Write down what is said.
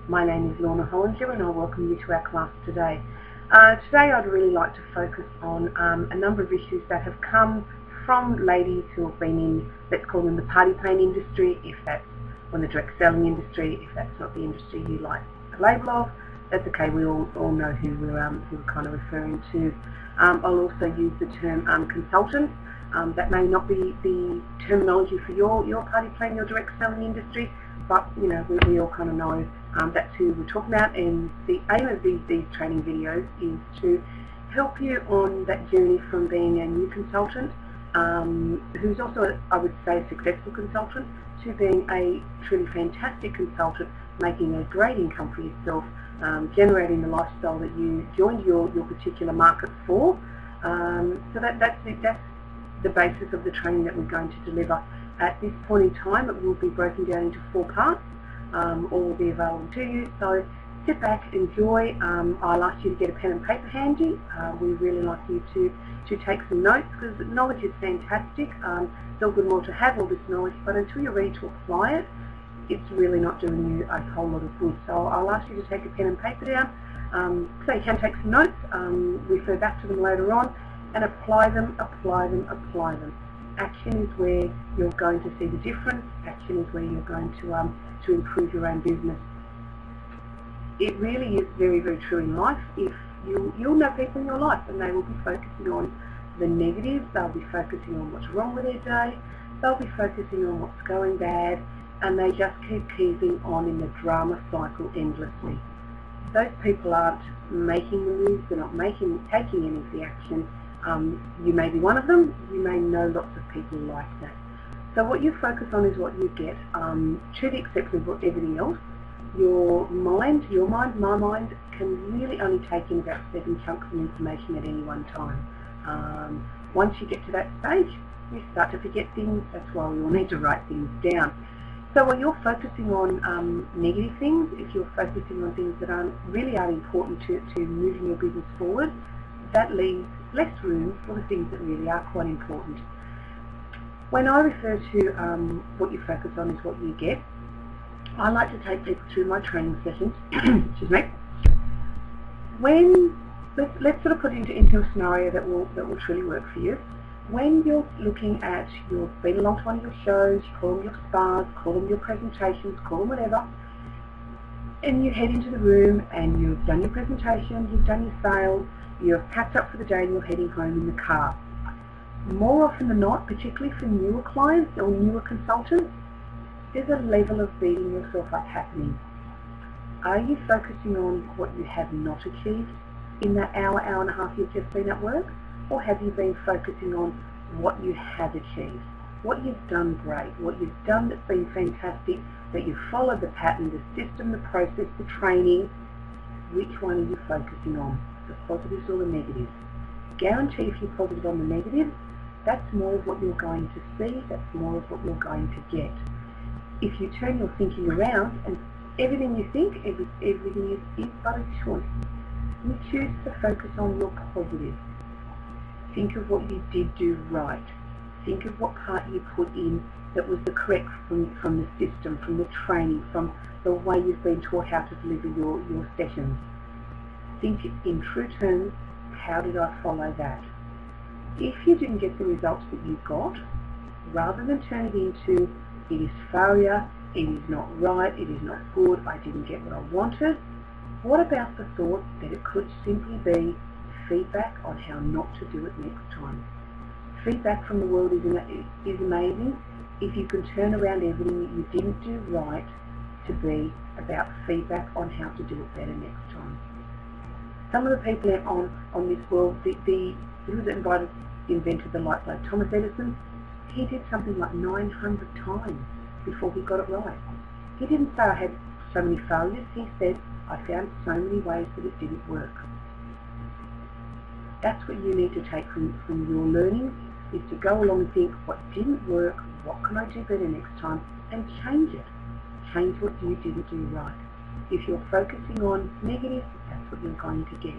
My name is Lorna Hollinger and I welcome you to our class today. Today I'd really like to focus on a number of issues that have come from ladies who have been in, let's call them the party pain industry, if that's on the direct selling industry, if that's not the industry you like the label of, that's okay, we all know who we're kind of referring to. I'll also use the term consultant. That may not be the terminology for your party plan, your direct selling industry, but you know, we all kind of know that's who we're talking about, and the aim of these training videos is to help you on that journey from being a new consultant, who's also, I would say, a successful consultant, to being a truly fantastic consultant, making a great income for yourself, generating the lifestyle that you joined your particular market for. So that's the basis of the training that we're going to deliver. At this point in time, it will be broken down into 4 parts. All will be available to you, so sit back, enjoy. I'll ask you to get a pen and paper handy. We really like you to take some notes, because knowledge is fantastic. It's all good more to have all this knowledge, but until you're ready to apply it, it's really not doing you a whole lot of good. So I'll ask you to take a pen and paper down, so you can take some notes, refer back to them later on, and apply them. Action is where you're going to see the difference. Action is where you're going to improve your own business. It really is very, very true in life. If you'll know people in your life, and they will be focusing on the negatives, they'll be focusing on what's wrong with their day, they'll be focusing on what's going bad, and they just keeping on in the drama cycle endlessly. Those people aren't making the moves, they're not taking any of the action. You may be one of them, you may know lots of people like that. So what you focus on is what you get, to the exception of everything else. Your mind, my mind, can really only take in about 7 chunks of information at any one time. Once you get to that stage, you start to forget things. That's why we all need to write things down. So when you're focusing on negative things, if you're focusing on things that really aren't important to moving your business forward, that leaves less room for the things that really are quite important. When I refer to what you focus on is what you get, I like to take people through my training sessions. Excuse me. Let's sort of put it into a scenario that will truly work for you. When you're looking at, you've been along to one of your shows, you call them your spas, call them your presentations, call them whatever, and you head into the room and you've done your presentation, you've done your sales, you're packed up for the day and you're heading home in the car. More often than not, particularly for newer clients or newer consultants, there's a level of beating yourself up happening. Are you focusing on what you have not achieved in that hour and a half you've just been at work? Or have you been focusing on what you have achieved, what you've done great, what you've done that's been fantastic, that you've followed the pattern, the system, the process, the training? Which one are you focusing on? The positives or the negatives? Guarantee if you're positive on the negatives, that's more of what you're going to see, that's more of what you're going to get. If you turn your thinking around and everything you think, everything is but a choice. You choose to focus on your positives. Think of what you did do right. Think of what part you put in that was the correct from the system, from the training, from the way you've been taught how to deliver your sessions. Think in true terms, how did I follow that? If you didn't get the results that you got, rather than turn it into, it is failure, it is not right, it is not good, I didn't get what I wanted, what about the thought that it could simply be feedback on how not to do it next time? Feedback from the world is amazing if you can turn around everything that you didn't do right to be about feedback on how to do it better next time. Some of the people on this world, who was invented the light bulb, Thomas Edison, he did something like 900 times before he got it right. He didn't say I had so many failures, he said I found so many ways that it didn't work. That's what you need to take from your learning, is to go along and think what didn't work, what can I do better next time, and change it. Change what you didn't do right. If you're focusing on negative, that's what you're going to get.